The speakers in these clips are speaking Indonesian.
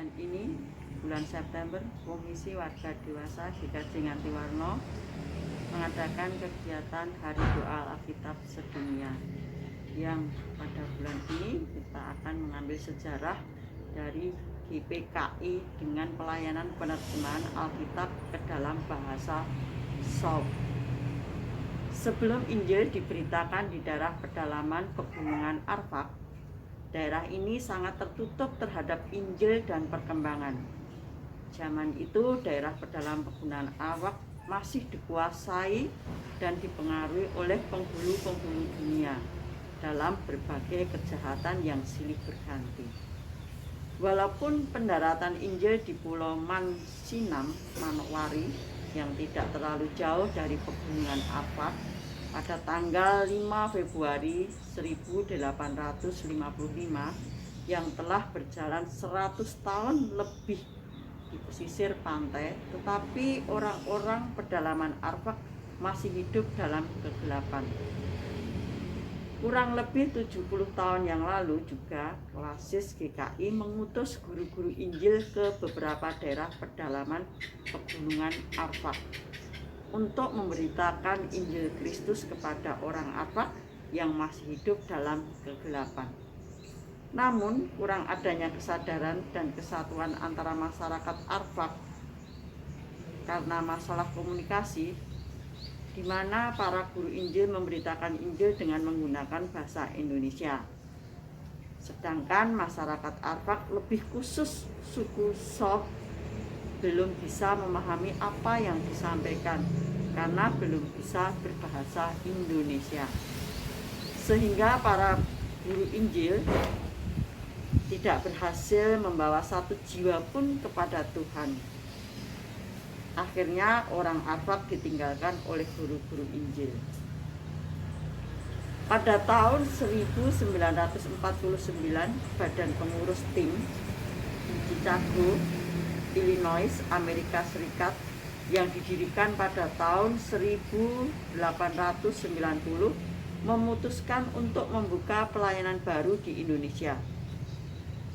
bulan ini, bulan September, Komisi Warga Dewasa GKJ Ngantiwarna mengadakan kegiatan Hari Doa Alkitab Sedunia, yang pada bulan ini kita akan mengambil sejarah dari GPKI dengan pelayanan penerjemahan Alkitab ke dalam bahasa Sauk. Sebelum Injil diberitakan di daerah pedalaman pegunungan Arfak, daerah ini sangat tertutup terhadap Injil dan perkembangan. Zaman itu daerah pedalaman pegunungan Arfak masih dikuasai dan dipengaruhi oleh penghulu-penghulu dunia dalam berbagai kejahatan yang silih berganti. Walaupun pendaratan Injil di Pulau Mansinam, Manokwari, yang tidak terlalu jauh dari pegunungan Arfak, pada tanggal 5 Februari 1855 yang telah berjalan 100 tahun lebih di pesisir pantai, tetapi orang-orang pedalaman Arfak masih hidup dalam kegelapan. Kurang lebih 70 tahun yang lalu juga Klasis GKI mengutus guru-guru Injil ke beberapa daerah pedalaman pegunungan Arfak untuk memberitakan Injil Kristus kepada orang Arfak yang masih hidup dalam kegelapan. Namun, kurang adanya kesadaran dan kesatuan antara masyarakat Arfak karena masalah komunikasi, di mana para guru Injil memberitakan Injil dengan menggunakan bahasa Indonesia. Sedangkan masyarakat Arfak, lebih khusus suku Sauk, belum bisa memahami apa yang disampaikan karena belum bisa berbahasa Indonesia. Sehingga para guru Injil tidak berhasil membawa satu jiwa pun kepada Tuhan. Akhirnya orang Arfak ditinggalkan oleh guru-guru Injil. Pada tahun 1949, Badan Pengurus Tim di Chicago, Illinois, Amerika Serikat, yang didirikan pada tahun 1890, memutuskan untuk membuka pelayanan baru di Indonesia.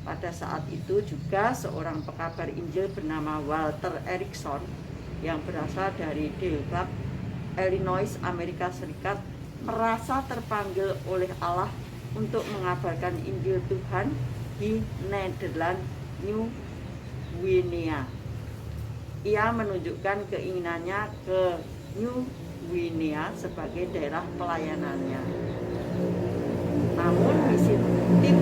Pada saat itu juga seorang pekabar Injil bernama Walter Erikson yang berasal dari Dale Clark, Illinois, Amerika Serikat, merasa terpanggil oleh Allah untuk mengabarkan Injil Tuhan di Nederland, New Guinea. Ia menunjukkan keinginannya ke New Guinea sebagai daerah pelayanannya. Namun misi tim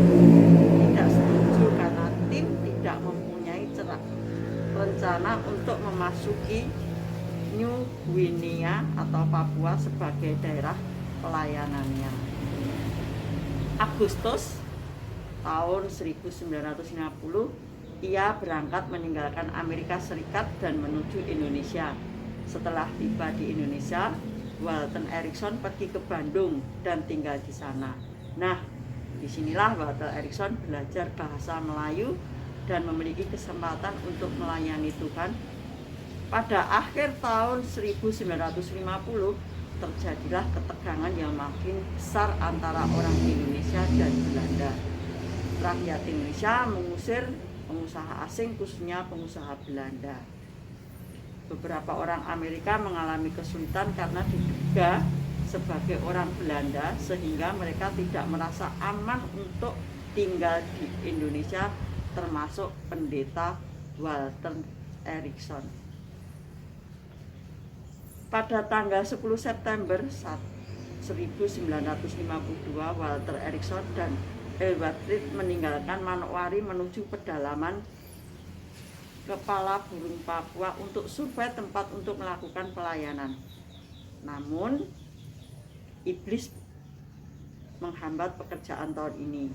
tidak setuju karena tim tidak mempunyai rencana untuk memasuki New Guinea atau Papua sebagai daerah pelayanannya. Agustus tahun 1950, ia berangkat meninggalkan Amerika Serikat dan menuju Indonesia. Setelah tiba di Indonesia, Walter Erikson pergi ke Bandung dan tinggal di sana. Nah, disinilah Walter Erikson belajar bahasa Melayu dan memiliki kesempatan untuk melayani Tuhan. Pada akhir tahun 1950, terjadilah ketegangan yang makin besar antara orang Indonesia dan Belanda. Rakyat Indonesia mengusir pengusaha asing, khususnya pengusaha Belanda. Beberapa orang Amerika mengalami kesulitan karena diduga sebagai orang Belanda, sehingga mereka tidak merasa aman untuk tinggal di Indonesia, termasuk pendeta Walter Erikson. Pada tanggal 10 September 1952, Walter Erikson dan Edward Reed meninggalkan Manokwari menuju pedalaman Kepala Burung Papua untuk survei tempat untuk melakukan pelayanan. Namun, iblis menghambat pekerjaan tahun ini.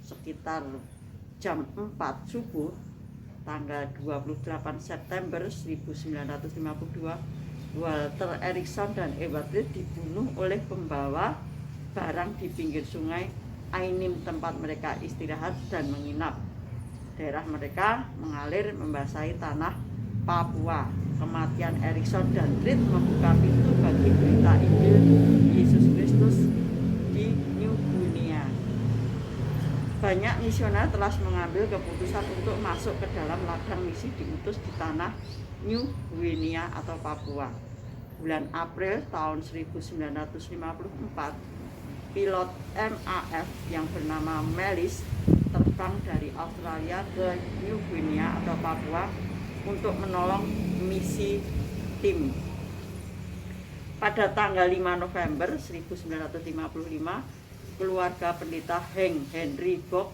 Sekitar jam 4 subuh, tanggal 28 September 1952, Walter Erikson dan Edward Reed dibunuh oleh pembawa barang di pinggir sungai Ainim, tempat mereka istirahat dan menginap. Daerah mereka mengalir membasahi tanah Papua. Kematian Erikson dan Reed membuka pintu bagi berita Injil Yesus Kristus di New Guinea. banyak misioner telah mengambil keputusan untuk masuk ke dalam ladang misi diutus di tanah New Guinea atau Papua. Bulan April tahun 1954, pilot MAF yang bernama Melis terbang dari Australia ke New Guinea atau Papua untuk menolong misi tim. Pada tanggal 5 November 1955, keluarga pendeta Hank Henry Bok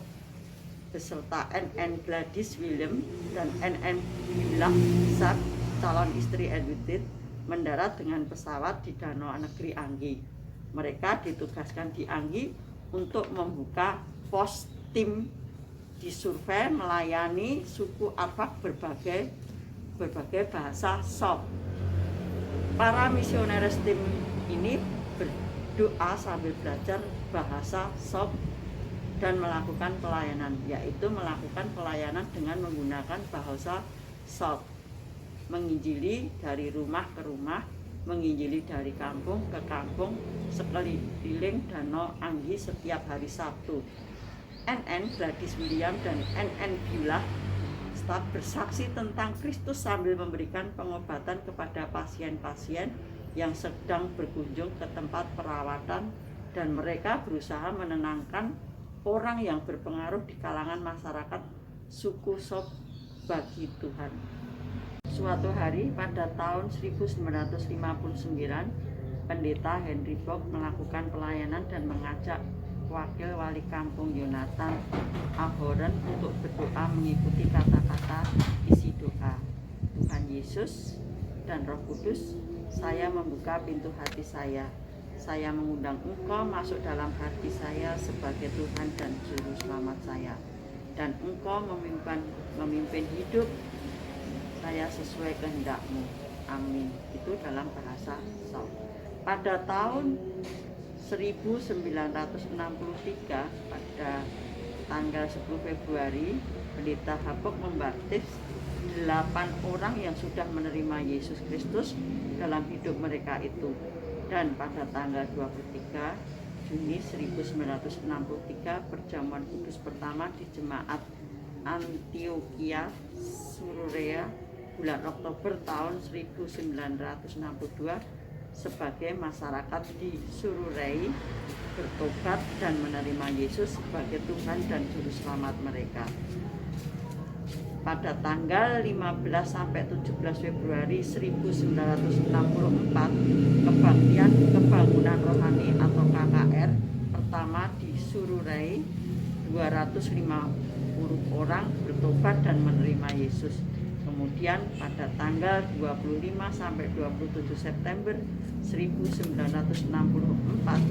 beserta NN Gladys William dan NN Beulah Isaac, calon istri Edwin, mendarat dengan pesawat di Danau Negeri Anggi. Mereka ditugaskan di Anggi untuk membuka pos tim di Survey melayani suku Arfak berbagai bahasa Sop. Para misionaris tim ini berdoa sambil belajar bahasa Sop dan melakukan pelayanan, yaitu melakukan pelayanan dengan menggunakan bahasa Sop, menginjili dari rumah ke rumah, menginjili dari kampung ke kampung sekeliling Danau Anggi setiap hari Sabtu. NN Gladys William dan NN Beulah staf bersaksi tentang Kristus sambil memberikan pengobatan kepada pasien-pasien yang sedang berkunjung ke tempat perawatan, dan mereka berusaha menenangkan orang yang berpengaruh di kalangan masyarakat suku Sop bagi Tuhan. Suatu hari pada tahun 1959, pendeta Henry Bok melakukan pelayanan dan mengajak wakil wali kampung Yonatan Ahoren untuk berdoa mengikuti kata-kata isi doa. Tuhan Yesus dan Roh Kudus, saya membuka pintu hati saya. Saya mengundang Engkau masuk dalam hati saya sebagai Tuhan dan Juru Selamat saya. Dan Engkau memimpin hidup saya sesuai kehendak-Mu. Amin. Itu dalam bahasa Sop. Pada tahun 1963, pada tanggal 10 Februari, pendeta Habok membaptis 8 orang yang sudah menerima Yesus Kristus dalam hidup mereka itu. Dan pada tanggal 23 Juni 1963, perjamuan kudus pertama di Jemaat Antioquia Sururea bulan Oktober tahun 1962, sebagai masyarakat di Sururei bertobat dan menerima Yesus sebagai Tuhan dan Juru Selamat mereka. Pada tanggal 15 sampai 17 Februari 1964, kebaktian Kebangunan Rohani atau KKR pertama di Sururei, 250 orang bertobat dan menerima Yesus. Kemudian pada tanggal 25 sampai 27 September 1964,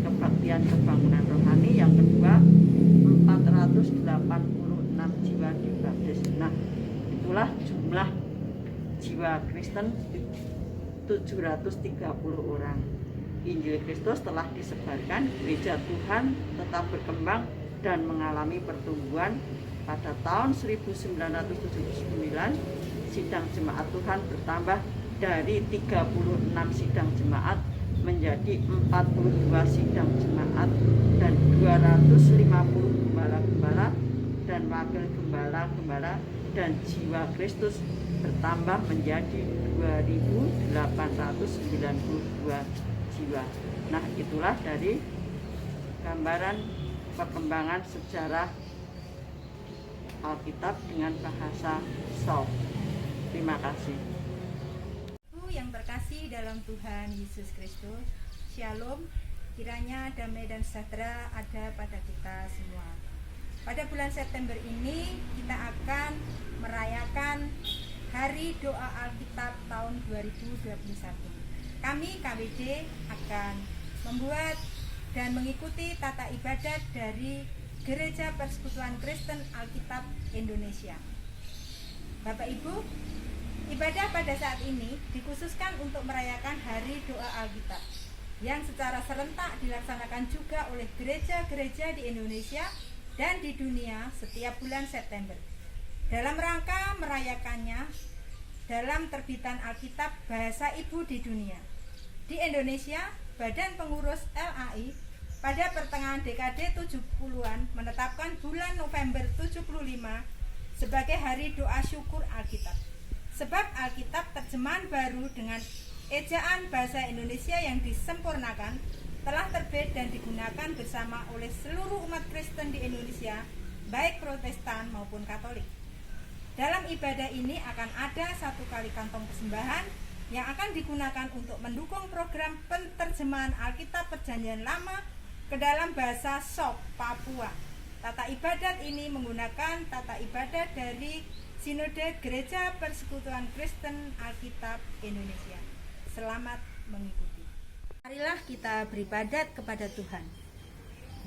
kebaktian Kebangunan Rohani yang kedua, 486 jiwa dibaptis. Nah, itulah jumlah jiwa Kristen 730 orang. Injil Kristus telah disebarkan, gereja Tuhan tetap berkembang dan mengalami pertumbuhan. Pada tahun 1979, sidang jemaat Tuhan bertambah dari 36 sidang jemaat menjadi 42 sidang jemaat dan 250 gembala-gembala dan wakil gembala-gembala, dan jiwa Kristus bertambah menjadi 2.892 jiwa. Nah, itulah dari gambaran perkembangan sejarah Alkitab dengan bahasa Sop. Terima kasih. Yang terkasih dalam Tuhan Yesus Kristus, Shalom. Kiranya damai dan sejahtera ada pada kita semua. Pada bulan September ini kita akan merayakan Hari Doa Alkitab tahun 2021. Kami KWD akan membuat dan mengikuti tata ibadat dari Gereja Persekutuan Kristen Alkitab Indonesia. Bapak Ibu, ibadah pada saat ini dikhususkan untuk merayakan Hari Doa Alkitab yang secara serentak dilaksanakan juga oleh gereja-gereja di Indonesia dan di dunia setiap bulan September. Dalam rangka merayakannya dalam terbitan Alkitab Bahasa Ibu di Dunia. Di Indonesia, Badan Pengurus LAI pada pertengahan dekade 70-an menetapkan bulan November 75 sebagai Hari Doa Syukur Alkitab. Sebab Alkitab terjemahan baru dengan ejaan bahasa Indonesia yang disempurnakan telah terbit dan digunakan bersama oleh seluruh umat Kristen di Indonesia, baik Protestan maupun Katolik. Dalam ibadah ini akan ada 1 kali kantong persembahan yang akan digunakan untuk mendukung program penterjemahan Alkitab Perjanjian Lama ke dalam bahasa Sop, Papua. Tata ibadat ini menggunakan tata ibadat dari Sinode Gereja Persekutuan Kristen Alkitab Indonesia. Selamat mengikuti. Marilah kita beribadat kepada Tuhan.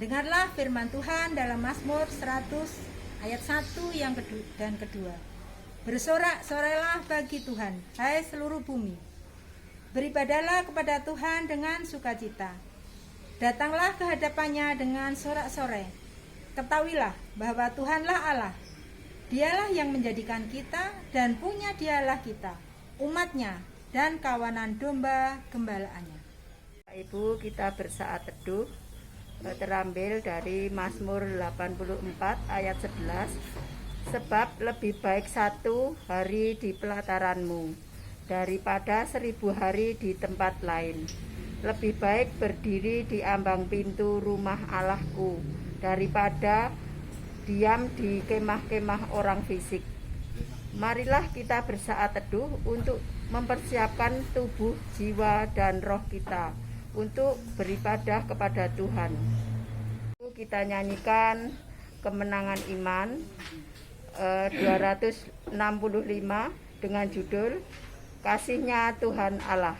Dengarlah firman Tuhan dalam Mazmur 100 ayat 1 yang dan kedua. Bersorak-sorailah bagi Tuhan, hai seluruh bumi. Beribadahlah kepada Tuhan dengan sukacita. Datanglah ke hadapannya dengan sorak-sorai. Ketahuilah bahwa Tuhanlah Allah. Dialah yang menjadikan kita dan punya dialah kita, umatnya dan kawanan domba gembalaannya. Ibu, kita bersaat teduh terambil dari Mazmur 84 ayat 11. Sebab lebih baik 1 hari di pelataranmu daripada 1000 hari di tempat lain. Lebih baik berdiri di ambang pintu rumah Allahku daripada diam di kemah-kemah orang fisik. Marilah kita bersaat teduh untuk mempersiapkan tubuh, jiwa, dan roh kita untuk beribadah kepada Tuhan. Kita nyanyikan Kemenangan Iman 265 dengan judul Kasihnya Tuhan Allah.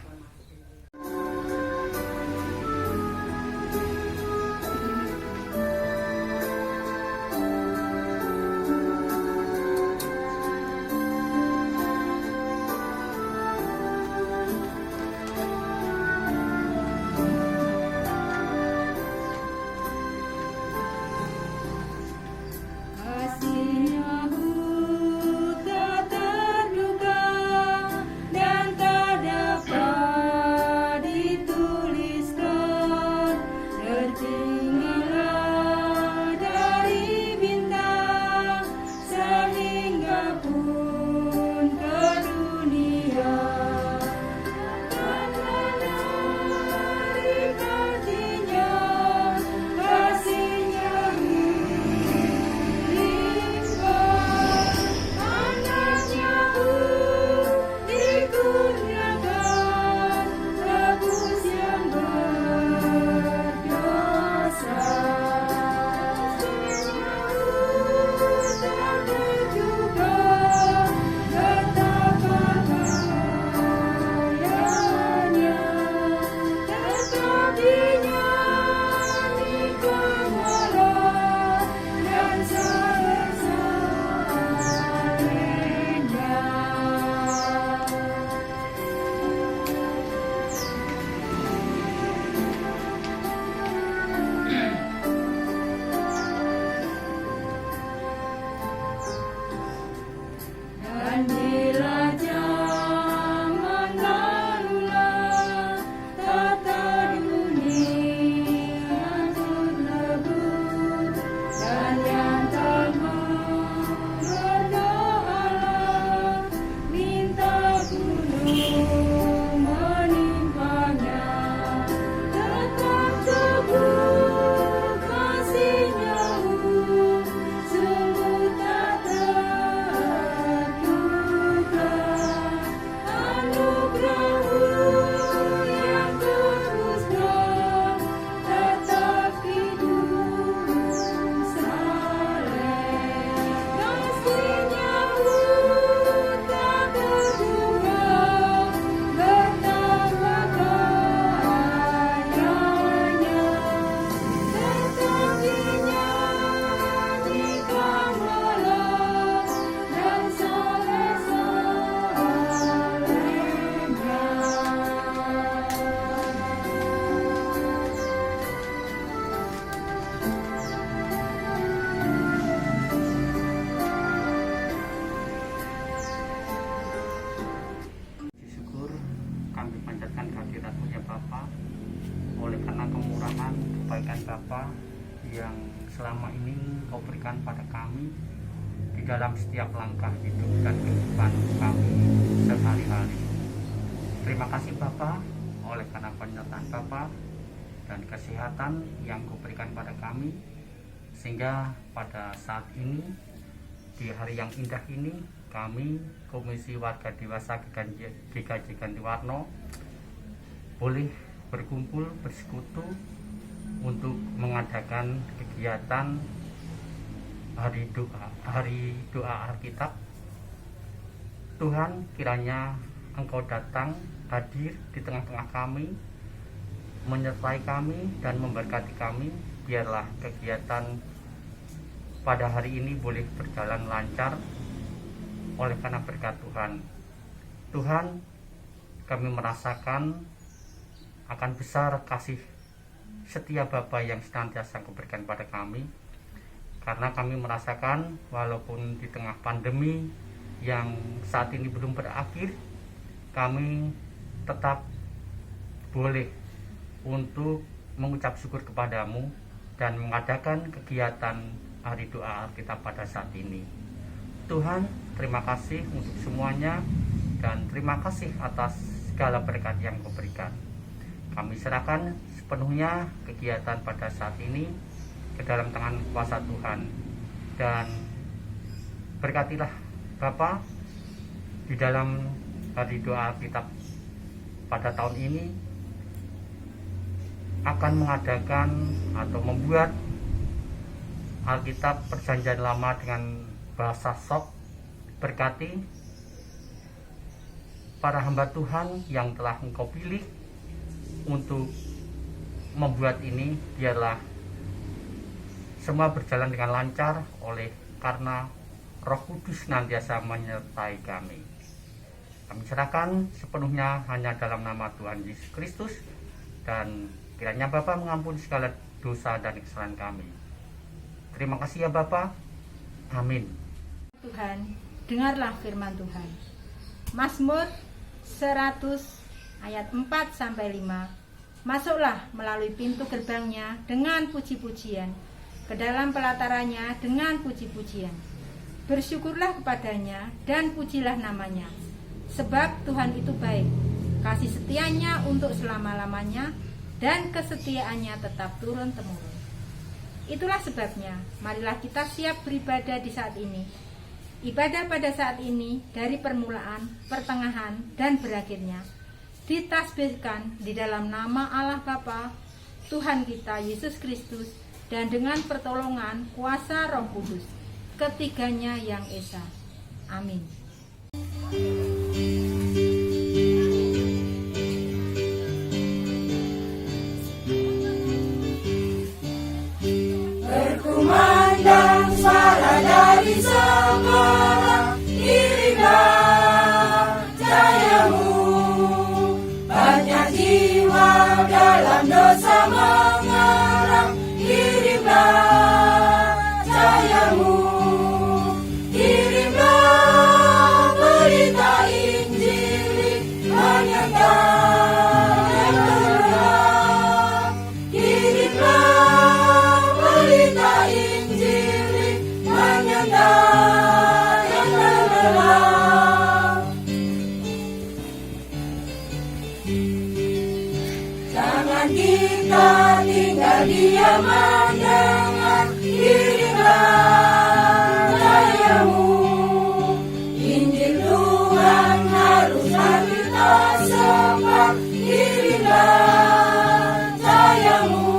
yang selama ini Kau berikan pada kami di dalam setiap langkah hidup dan kehidupan kami sehari-hari. Terima kasih Bapa, oleh karena penyertaan Bapa dan kesehatan yang Kau berikan pada kami, sehingga pada saat ini, di hari yang indah ini, kami Komisi Warga Dewasa GKJ Gantiwarna boleh berkumpul, bersekutu untuk mengadakan kegiatan hari doa Alkitab. Tuhan, kiranya Engkau datang, hadir di tengah-tengah kami, menyertai kami dan memberkati kami. Biarlah kegiatan pada hari ini boleh berjalan lancar oleh karena berkat Tuhan. Tuhan, kami merasakan akan besar kasih setia Bapa yang senantiasa Kau berikan pada kami, karena kami merasakan walaupun di tengah pandemi yang saat ini belum berakhir, kami tetap boleh untuk mengucap syukur kepadamu dan mengadakan kegiatan hari doa Alkitab pada saat ini. Tuhan, terima kasih untuk semuanya dan terima kasih atas segala berkat yang Kau berikan. Kami serahkan sepenuhnya kegiatan pada saat ini ke dalam tangan kuasa Tuhan, dan berkatilah Bapa di dalam hari doa Alkitab pada tahun ini akan mengadakan atau membuat Alkitab Perjanjian Lama dengan bahasa Sok. Berkati para hamba Tuhan yang telah Engkau pilih untuk membuat ini, biarlah semua berjalan dengan lancar oleh karena Roh Kudus senantiasa menyertai kami. Kami serahkan sepenuhnya hanya dalam nama Tuhan Yesus Kristus, dan kiranya Bapa mengampuni segala dosa dan kesalahan kami. Terima kasih ya Bapa. Amin. Tuhan, dengarlah firman Tuhan. Mazmur 100 ayat 4-5. Masuklah melalui pintu gerbangnya dengan puji-pujian, ke dalam pelatarannya dengan puji-pujian. Bersyukurlah kepadanya dan pujilah namanya, sebab Tuhan itu baik, kasih setianya untuk selama-lamanya, dan kesetiaannya tetap turun-temurun. Itulah sebabnya, marilah kita siap beribadah di saat ini. Ibadah pada saat ini dari permulaan, pertengahan, dan berakhirnya ditasbihkan di dalam nama Allah Bapa, Tuhan kita Yesus Kristus, dan dengan pertolongan kuasa Roh Kudus, ketiganya yang esa. Amin. Berkumandang suara dari Semarang, iringan jayamu. Banyak jiwa dalam dosa mengerang, kirimlah jayamu. Kirimlah berita Injil menyertai yang terang. Kirimlah berita Injil menyertai yang terang. Jangan kita tinggal diam mendengar, kirimlah jayamu. Injil Tuhan haruslah kita sebar, kirimlah jayamu.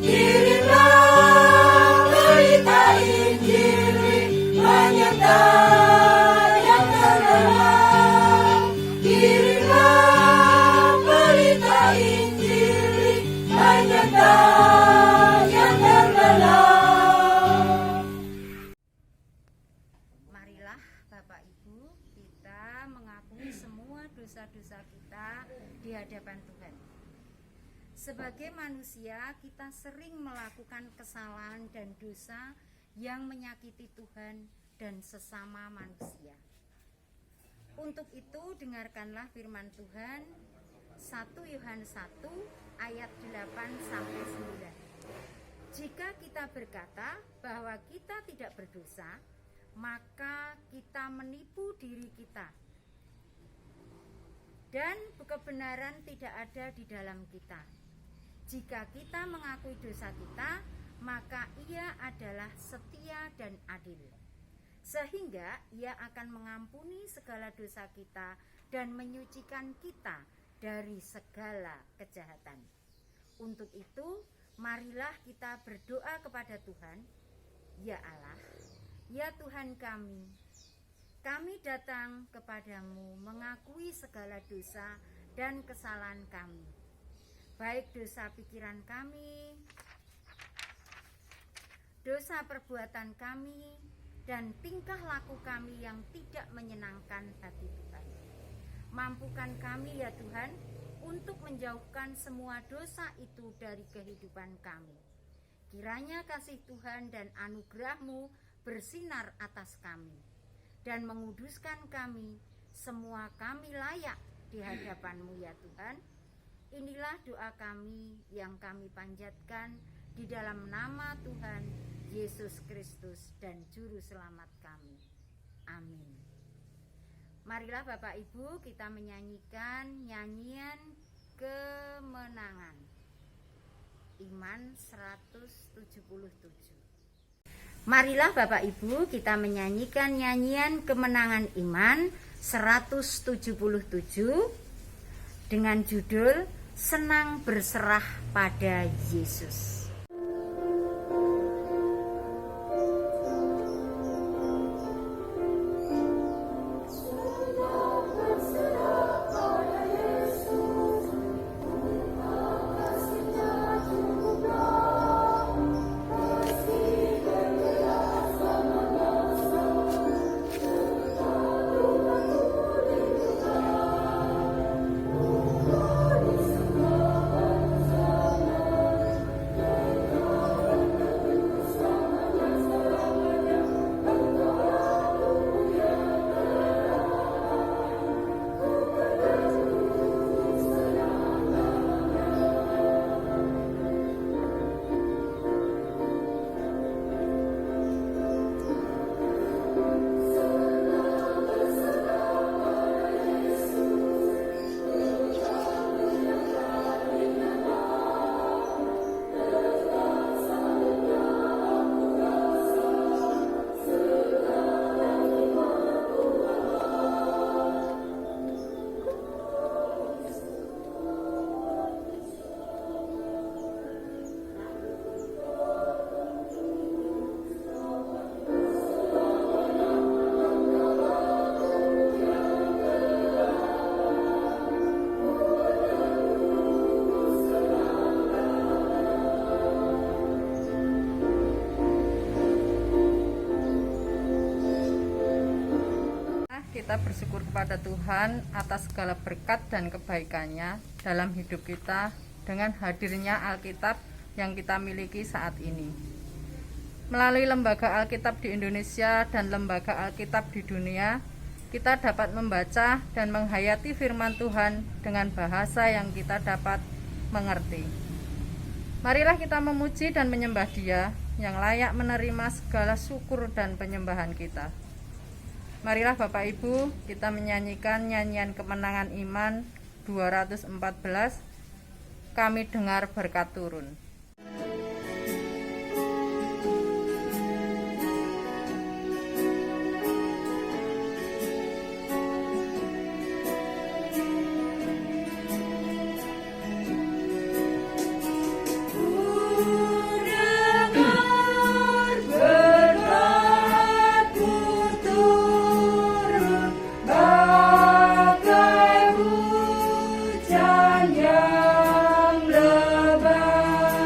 Kirimlah berita Injil menyertai yang terang. Kirimlah berita Injil menyertai yang terang. Marilah Bapak Ibu, kita mengakui semua dosa-dosa kita di hadapan Tuhan. Sebagai manusia, kita sering melakukan kesalahan dan dosa yang menyakiti Tuhan dan sesama manusia. Untuk itu, dengarkanlah firman Tuhan 1 Yohanes 1 ayat 8-9. Jika kita berkata bahwa kita tidak berdosa, maka kita menipu diri kita dan kebenaran tidak ada di dalam kita. Jika kita mengakui dosa kita, maka Ia adalah setia dan adil, sehingga Ia akan mengampuni segala dosa kita dan menyucikan kita dari segala kejahatan. Untuk itu, marilah kita berdoa kepada Tuhan. Ya Allah, ya Tuhan kami datang kepadamu mengakui segala dosa dan kesalahan kami, baik dosa pikiran kami, dosa perbuatan kami, dan tingkah laku kami yang tidak menyenangkan hati Tuhan. Mampukan kami ya Tuhan untuk menjauhkan semua dosa itu dari kehidupan kami. Kiranya kasih Tuhan dan anugerah-Mu bersinar atas kami dan menguduskan kami, semua kami layak di hadapan-Mu ya Tuhan. Inilah doa kami yang kami panjatkan di dalam nama Tuhan Yesus Kristus dan Juru Selamat kami. Amin. Marilah Bapak Ibu kita menyanyikan nyanyian kemenangan Iman 177. Marilah Bapak Ibu kita menyanyikan nyanyian kemenangan Iman 177 dengan judul Senang Berserah pada Yesus. Kita bersyukur kepada Tuhan atas segala berkat dan kebaikannya dalam hidup kita dengan hadirnya Alkitab yang kita miliki saat ini. Melalui Lembaga Alkitab di Indonesia dan Lembaga Alkitab di dunia, kita dapat membaca dan menghayati firman Tuhan dengan bahasa yang kita dapat mengerti. Marilah kita memuji dan menyembah Dia yang layak menerima segala syukur dan penyembahan kita. Marilah Bapak Ibu kita menyanyikan nyanyian kemenangan iman 214, Kami Dengar Berkat Turun. Yang lebat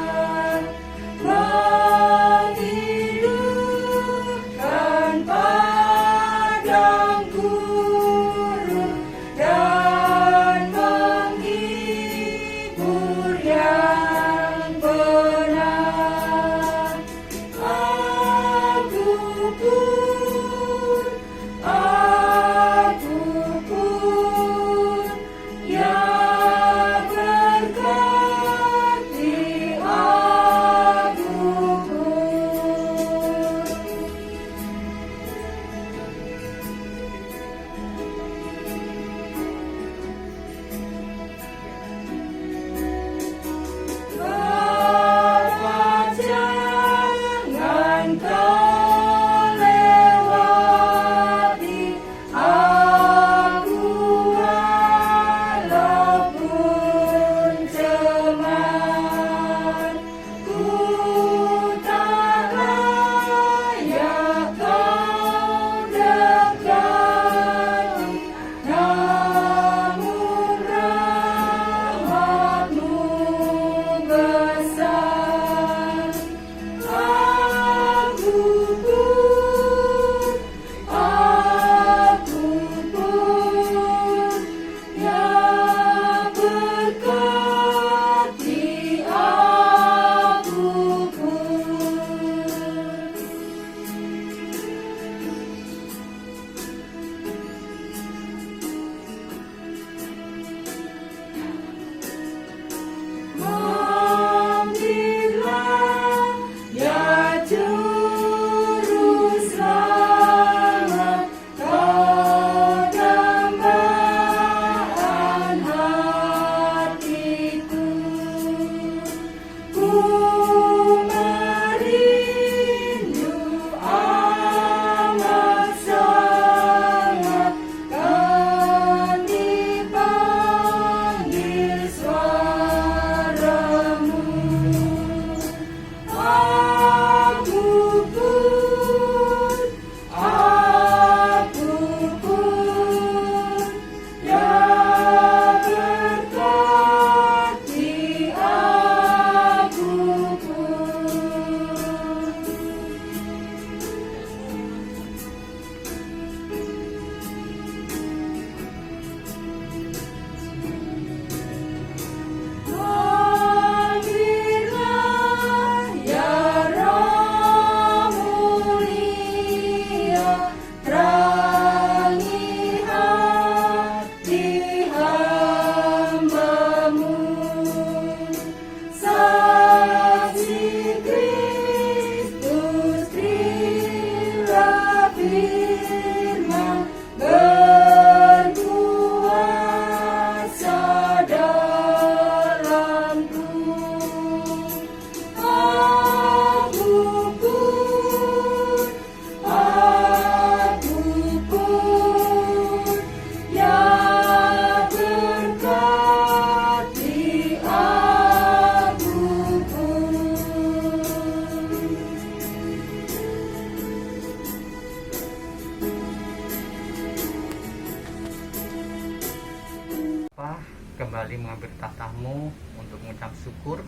kembali mengambil tahta-Mu untuk mengucap syukur.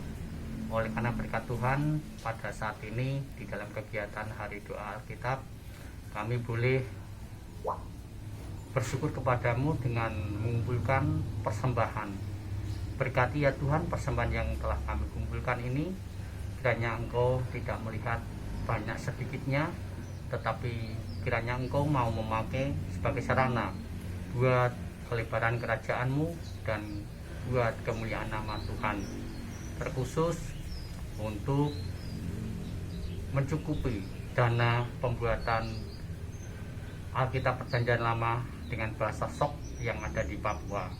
Oleh karena berkat Tuhan, pada saat ini di dalam kegiatan Hari Doa Alkitab, kami boleh bersyukur kepadamu dengan mengumpulkan persembahan. Berkati ya Tuhan persembahan yang telah kami kumpulkan ini, kiranya Engkau tidak melihat banyak sedikitnya, tetapi kiranya Engkau mau memakai sebagai sarana buat kelebaran kerajaan-Mu dan buat kemuliaan nama Tuhan, terkhusus untuk mencukupi dana pembuatan Alkitab Perjanjian Lama dengan bahasa Sok yang ada di Papua.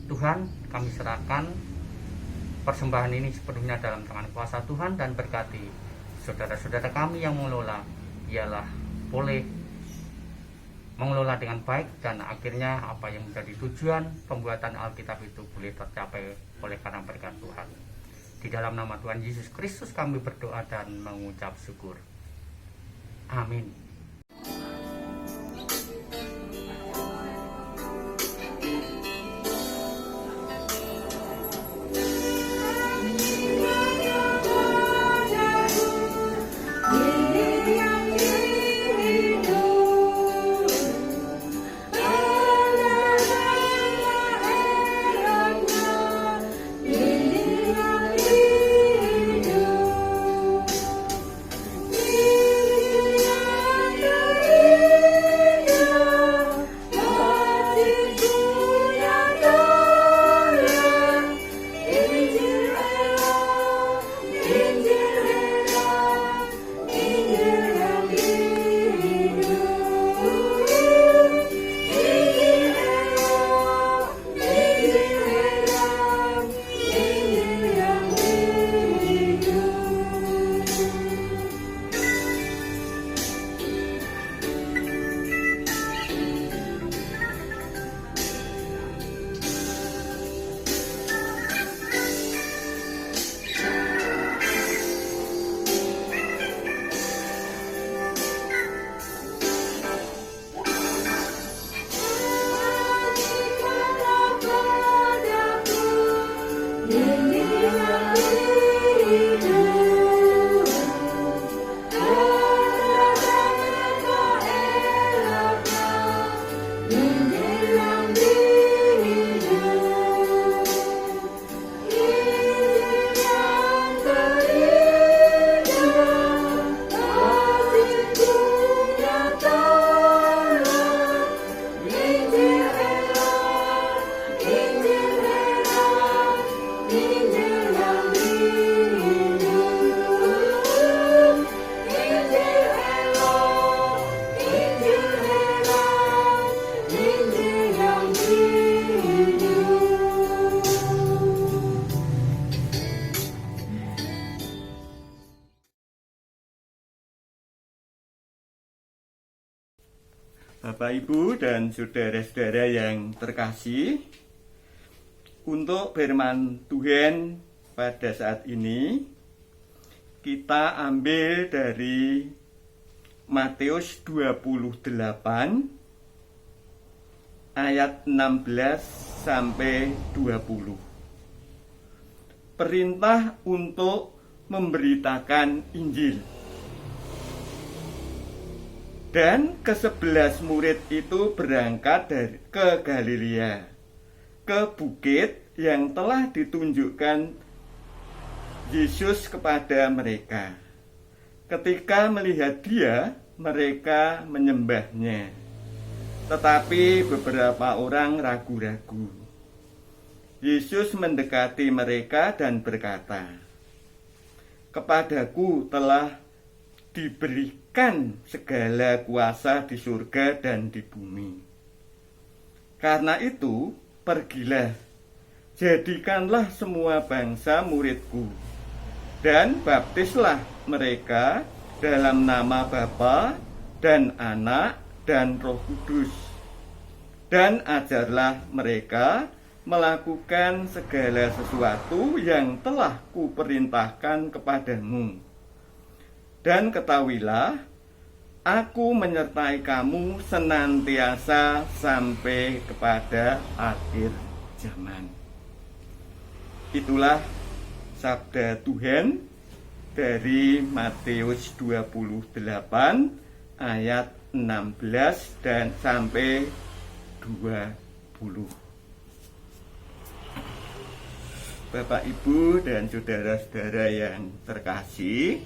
Tuhan, kami serahkan persembahan ini sepenuhnya dalam tangan kuasa Tuhan, dan berkati saudara-saudara kami yang mengelola, ialah boleh mengelola dengan baik, dan akhirnya apa yang menjadi tujuan pembuatan Alkitab itu boleh tercapai oleh karena berkat Tuhan. Di dalam nama Tuhan Yesus Kristus kami berdoa dan mengucap syukur. Amin. Bapak, Ibu, dan saudara-saudara yang terkasih, untuk firman Tuhan pada saat ini kita ambil dari Matius 28 ayat 16 sampai 20. Perintah untuk memberitakan Injil. Dan ke-11 murid itu berangkat ke Galilea, ke bukit yang telah ditunjukkan Yesus kepada mereka. Ketika melihat Dia, mereka menyembahnya. Tetapi beberapa orang ragu-ragu. Yesus mendekati mereka dan berkata, "Kepadaku telah diberikan segala kuasa di surga dan di bumi. Karena itu, pergilah, jadikanlah semua bangsa muridku, dan baptislah mereka dalam nama Bapa dan Anak dan Roh Kudus, dan ajarlah mereka melakukan segala sesuatu yang telah kuperintahkan kepadamu. Dan ketahuilah, aku menyertai kamu senantiasa sampai kepada akhir zaman." Itulah sabda Tuhan dari Matius 28 ayat 16 dan sampai 20. Bapak, Ibu, dan saudara-saudara yang terkasih,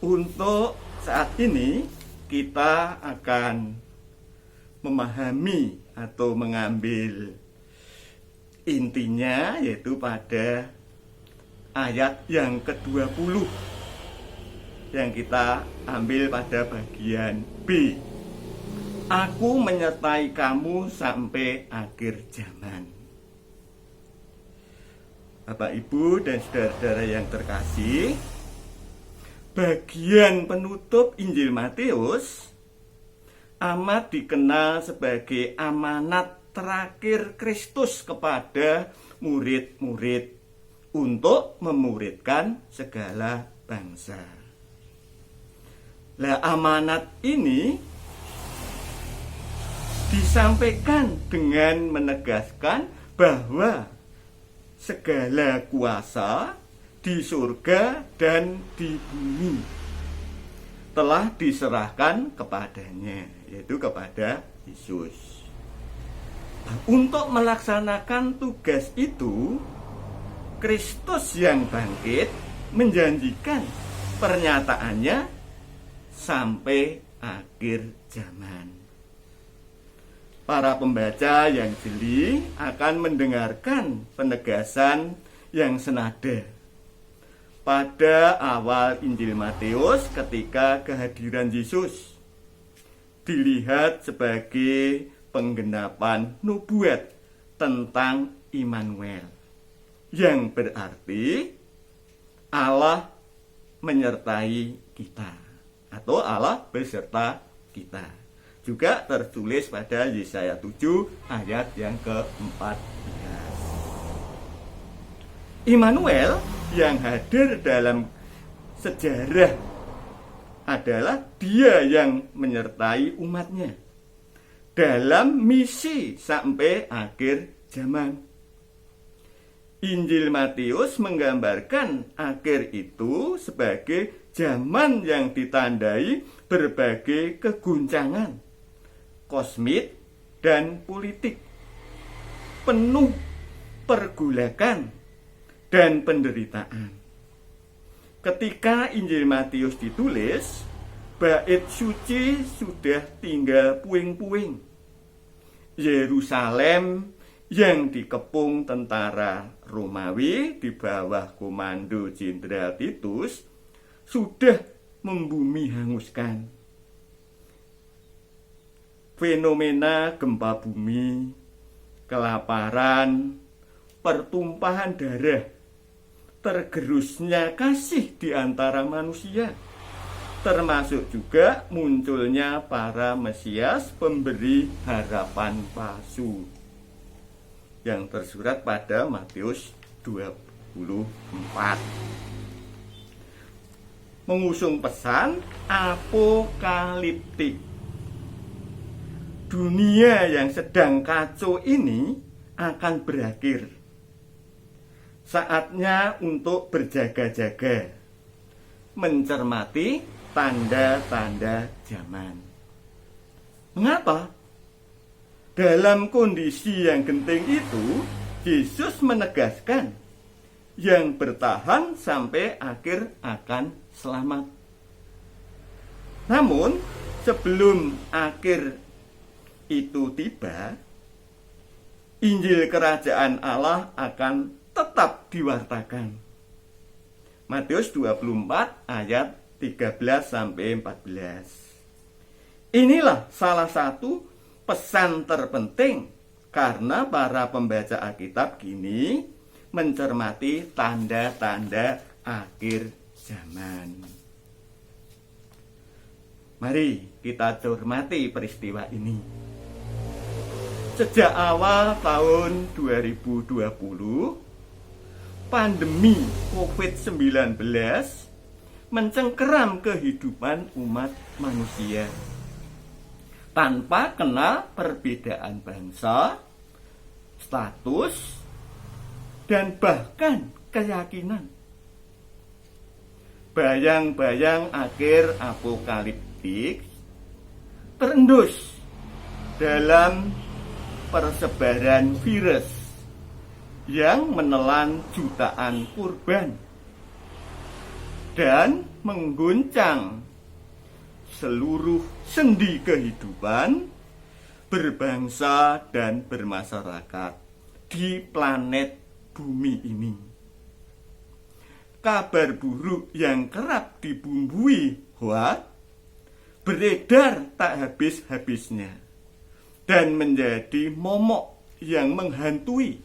untuk saat ini kita akan memahami atau mengambil intinya, yaitu pada ayat yang ke-20 yang kita ambil pada bagian B. Aku menyertai kamu sampai akhir zaman. Bapak, Ibu, dan saudara-saudara yang terkasih, bagian penutup Injil Matius amat dikenal sebagai amanat terakhir Kristus kepada murid-murid untuk memuridkan segala bangsa. Lah, amanat ini disampaikan dengan menegaskan bahwa segala kuasa di surga dan di bumi telah diserahkan kepadanya, yaitu kepada Yesus. Untuk melaksanakan tugas itu, Kristus yang bangkit menjanjikan pernyataannya sampai akhir zaman. Para pembaca yang jeli akan mendengarkan penegasan yang senada pada awal Injil Matius ketika kehadiran Yesus dilihat sebagai penggenapan nubuat tentang Immanuel, yang berarti Allah menyertai kita atau Allah beserta kita. Juga tertulis pada Yesaya 7 ayat yang ke-14. Immanuel yang hadir dalam sejarah adalah Dia yang menyertai umatnya dalam misi sampai akhir zaman. Injil Matius menggambarkan akhir itu sebagai zaman yang ditandai berbagai keguncangan kosmik dan politik, penuh pergulakan dan penderitaan. Ketika Injil Matius ditulis, bait suci sudah tinggal puing-puing. Yerusalem yang dikepung tentara Romawi di bawah komando Jenderal Titus sudah membumi hanguskan. Fenomena gempa bumi, kelaparan, pertumpahan darah, tergerusnya kasih di antara manusia, termasuk juga munculnya para Mesias pemberi harapan palsu yang tersurat pada Matius 24. Mengusung pesan apokaliptik. Dunia yang sedang kacau ini akan berakhir. Saatnya untuk berjaga-jaga, mencermati tanda-tanda zaman. Mengapa? Dalam kondisi yang genting itu, Yesus menegaskan yang bertahan sampai akhir akan selamat. Namun, sebelum akhir itu tiba, Injil Kerajaan Allah akan tetap diwartakan. Matius 24 ayat 13-14. Inilah salah satu pesan terpenting karena para pembaca Alkitab kini mencermati tanda-tanda akhir zaman. Mari kita cermati peristiwa ini. Sejak awal tahun 2020, pandemi COVID-19 mencengkeram kehidupan umat manusia. tanpa kenal perbedaan bangsa, status, dan bahkan keyakinan. Bayang-bayang akhir apokaliptik terendus dalam persebaran virus yang menelan jutaan korban dan mengguncang seluruh sendi kehidupan berbangsa dan bermasyarakat di planet bumi ini. Kabar buruk yang kerap dibumbui hoak beredar tak habis-habisnya dan menjadi momok yang menghantui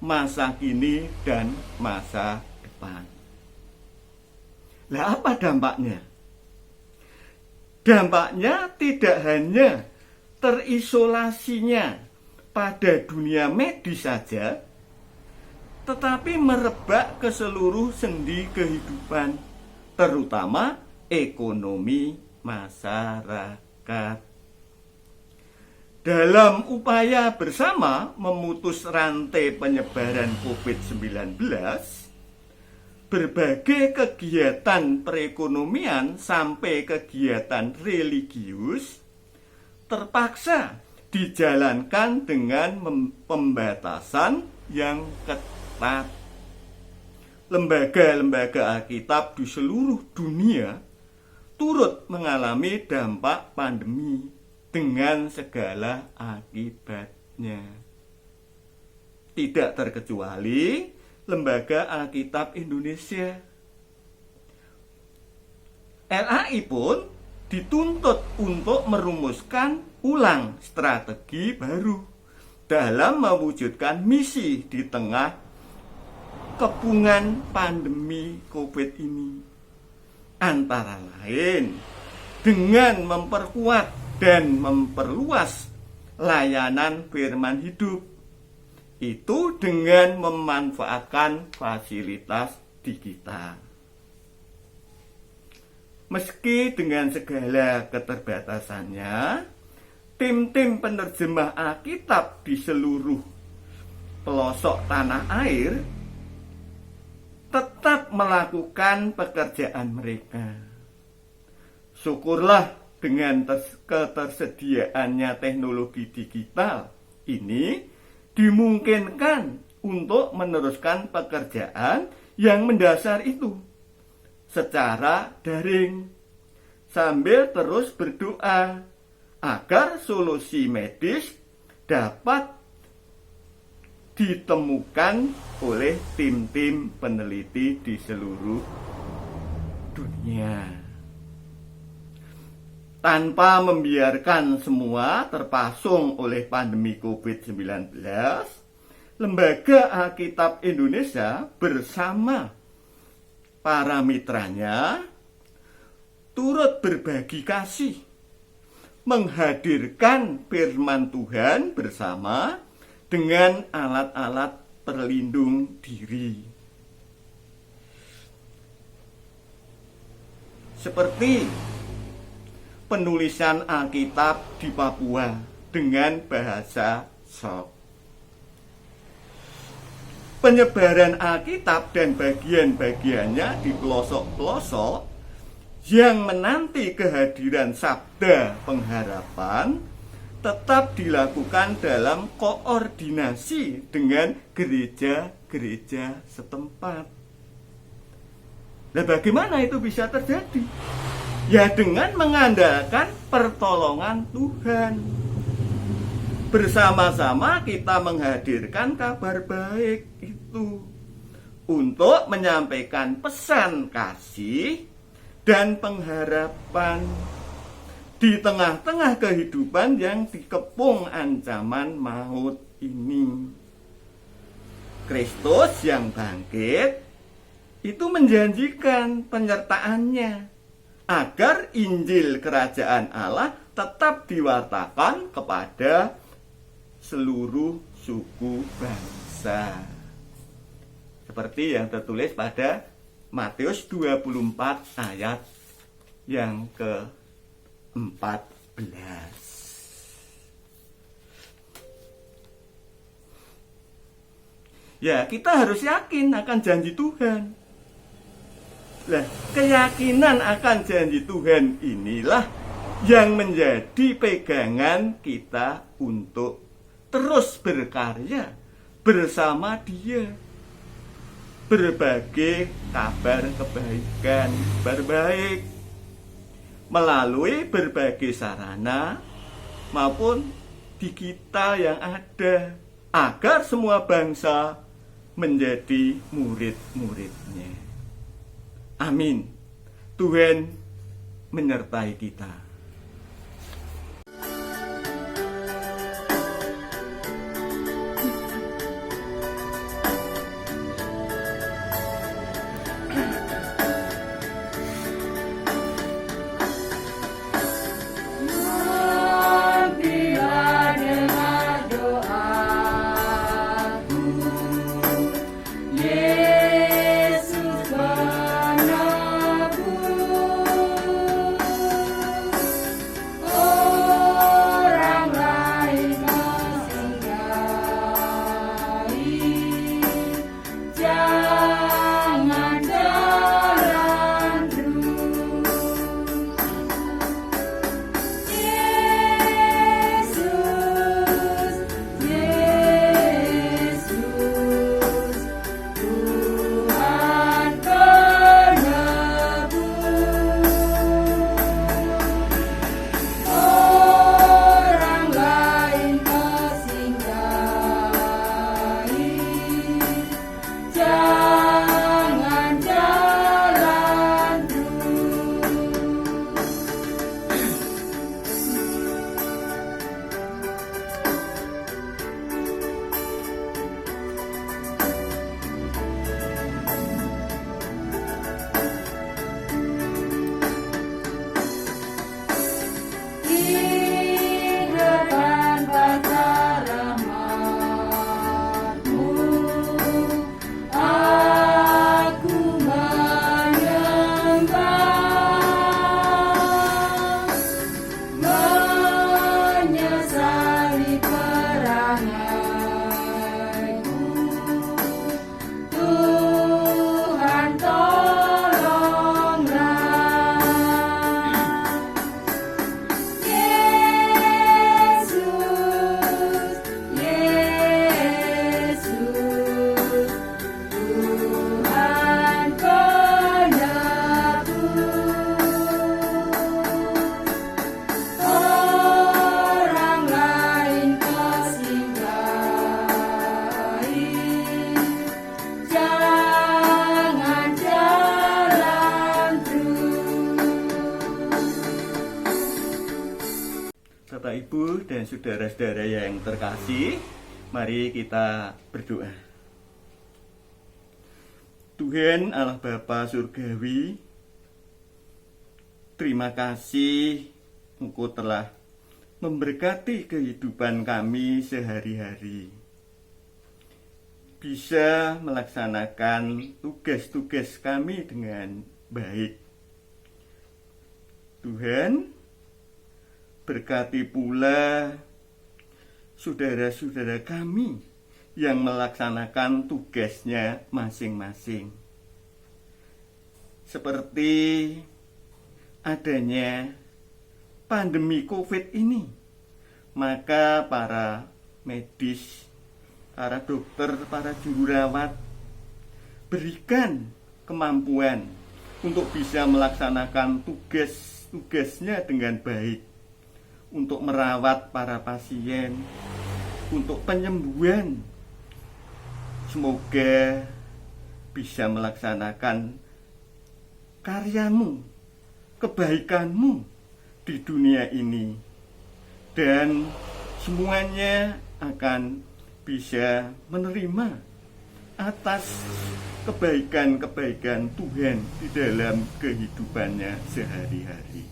masa kini dan masa depan. Lah, apa dampaknya? Dampaknya tidak hanya terisolasinya pada dunia medis saja, tetapi merebak ke seluruh sendi kehidupan, terutama ekonomi masyarakat. Dalam upaya bersama memutus rantai penyebaran COVID-19, berbagai kegiatan perekonomian sampai kegiatan religius terpaksa dijalankan dengan pembatasan yang ketat. Lembaga-lembaga Alkitab di seluruh dunia turut mengalami dampak pandemi dengan segala akibatnya. Tidak terkecuali Lembaga Alkitab Indonesia. LAI pun dituntut untuk merumuskan ulang strategi baru dalam mewujudkan misi di tengah kepungan pandemi COVID ini. Antara lain dengan memperkuat dan memperluas layanan firman hidup, itu dengan memanfaatkan fasilitas digital. Meski dengan segala keterbatasannya, tim-tim penerjemah Alkitab di seluruh pelosok tanah air tetap melakukan pekerjaan mereka. Syukurlah dengan ketersediaannya teknologi digital ini dimungkinkan untuk meneruskan pekerjaan yang mendasar itu secara daring, sambil terus berdoa agar solusi medis dapat ditemukan oleh tim-tim peneliti di seluruh dunia. Tanpa membiarkan semua terpasung oleh pandemi COVID-19, Lembaga Alkitab Indonesia bersama para mitranya turut berbagi kasih, menghadirkan firman Tuhan bersama dengan alat-alat pelindung diri. Seperti penulisan Alkitab di Papua dengan bahasa Sok. Penyebaran Alkitab dan bagian-bagiannya di pelosok-pelosok yang menanti kehadiran Sabda Pengharapan tetap dilakukan dalam koordinasi dengan gereja-gereja setempat. Nah, bagaimana itu bisa terjadi? Ya, dengan mengandalkan pertolongan Tuhan. Bersama-sama kita menghadirkan kabar baik itu untuk menyampaikan pesan kasih dan pengharapan di tengah-tengah kehidupan yang dikepung ancaman maut ini. Kristus yang bangkit itu menjanjikan penyertaannya agar Injil Kerajaan Allah tetap diwartakan kepada seluruh suku bangsa. Seperti yang tertulis pada Matius 24 ayat yang ke-14. Ya, kita harus yakin akan janji Tuhan. Nah, keyakinan akan janji Tuhan inilah yang menjadi pegangan kita untuk terus berkarya bersama Dia. Berbagai kabar kebaikan, berbaik melalui berbagai sarana maupun digital yang ada, agar semua bangsa menjadi murid-muridnya. Amin. Tuhan menyertai kita. Bapak, Ibu, dan saudara-saudara yang terkasih, mari kita berdoa. Tuhan Allah Bapa Surgawi, terima kasih Engkau telah memberkati kehidupan kami sehari-hari. Bisa melaksanakan tugas-tugas kami dengan baik. Tuhan, berkati pula saudara-saudara kami yang melaksanakan tugasnya masing-masing. Seperti adanya pandemi COVID ini, maka para medis, para dokter, para jururawat berikan kemampuan untuk bisa melaksanakan tugasnya dengan baik, untuk merawat para pasien, untuk penyembuhan. Semoga bisa melaksanakan karyamu, kebaikanmu di dunia ini, dan semuanya akan bisa menerima atas kebaikan-kebaikan Tuhan di dalam kehidupannya sehari-hari.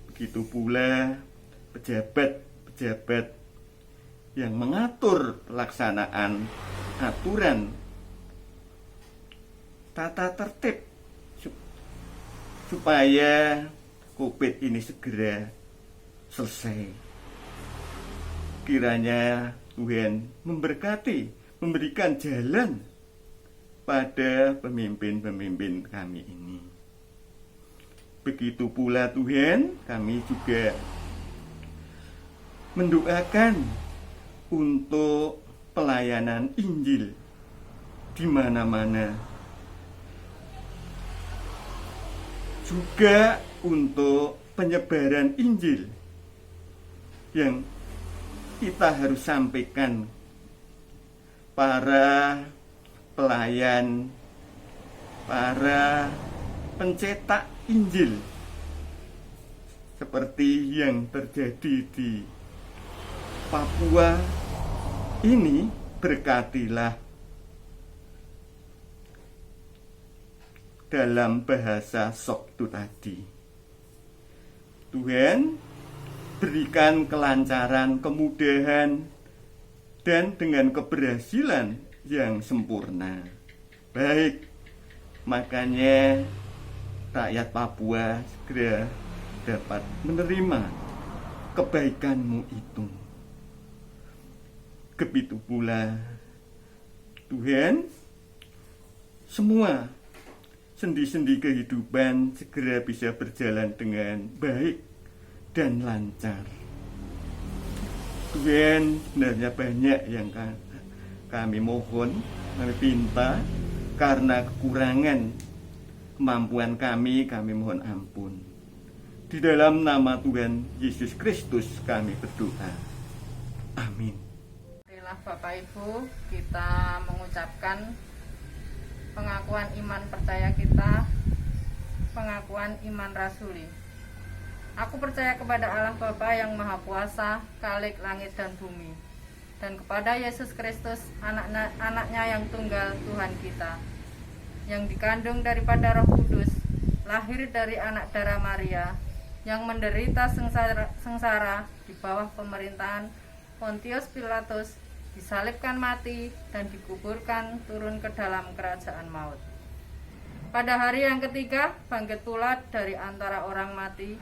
Begitu pula pejabat-pejabat yang mengatur pelaksanaan aturan tata tertib supaya COVID ini segera selesai. Kiranya Tuhan memberkati, memberikan jalan pada pemimpin-pemimpin kami ini. Begitu pula Tuhan, kami juga mendoakan untuk pelayanan Injil di mana-mana, juga untuk penyebaran Injil yang kita harus sampaikan para pelayan, para pencetak Injil, seperti yang terjadi di Papua ini. Berkatilah dalam bahasa Soktu tadi. Tuhan, berikan kelancaran, kemudahan, dan dengan keberhasilan yang sempurna. Baik, makanya rakyat Papua segera dapat menerima kebaikan-Mu itu. Begitu pula Tuhan, semua sendi-sendi kehidupan segera bisa berjalan dengan baik dan lancar. Tuhan, sebenarnya banyak yang kami mohon, kami pinta, karena kekurangan kemampuan kami mohon ampun. Di dalam nama Tuhan Yesus Kristus kami berdoa. Amin. Marilah Bapak Ibu, kita mengucapkan pengakuan iman percaya kita, pengakuan iman rasuli. Aku percaya kepada Allah Bapa yang Maha Kuasa, Khalik langit dan bumi, dan kepada Yesus Kristus, anaknya yang tunggal Tuhan kita, yang dikandung daripada Roh Kudus, lahir dari anak darah Maria, yang menderita sengsara di bawah pemerintahan Pontius Pilatus, disalibkan mati dan dikuburkan turun ke dalam kerajaan maut. Pada hari yang ketiga bangkit pula dari antara orang mati,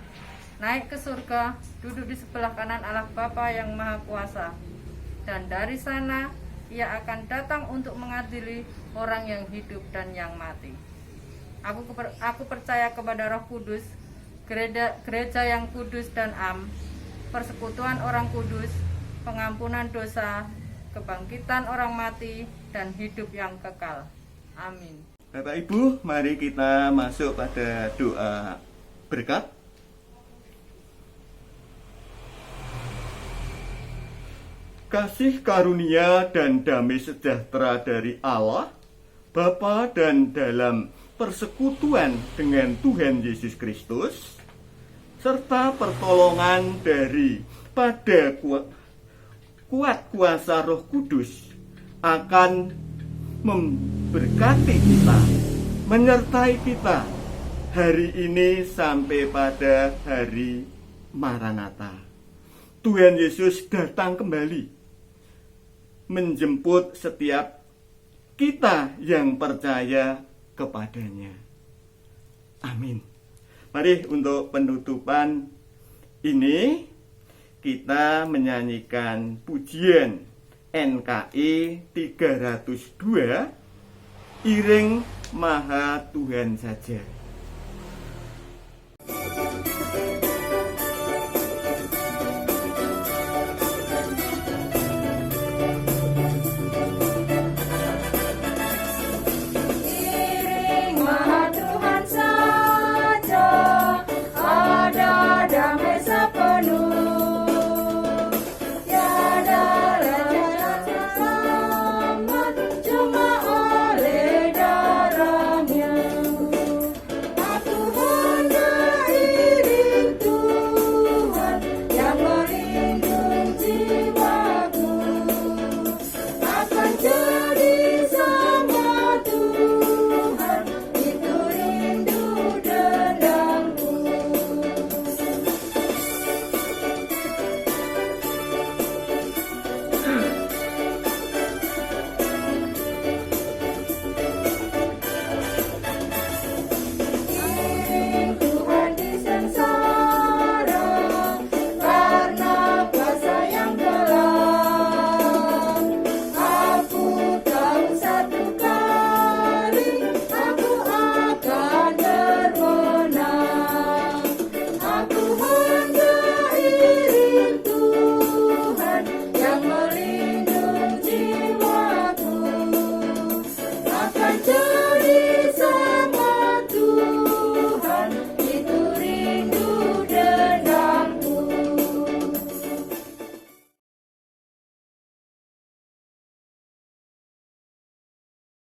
naik ke surga, duduk di sebelah kanan Allah Bapa yang Maha Kuasa, dan dari sana Ia akan datang untuk mengadili orang yang hidup dan yang mati. Aku percaya kepada Roh Kudus, gereja yang kudus dan am, persekutuan orang kudus, pengampunan dosa, kebangkitan orang mati, dan hidup yang kekal. Amin. Bapak Ibu, mari kita masuk pada doa berkat. Kasih karunia dan damai sejahtera dari Allah, Bapa, dan dalam persekutuan dengan Tuhan Yesus Kristus, serta pertolongan daripada kuat kuasa Roh Kudus akan memberkati kita, menyertai kita hari ini sampai pada hari Maranatha. Tuhan Yesus datang kembali menjemput setiap kita yang percaya kepadanya. Amin. Mari untuk penutupan ini kita menyanyikan pujian NKI 302, Iring Maha Tuhan Saja.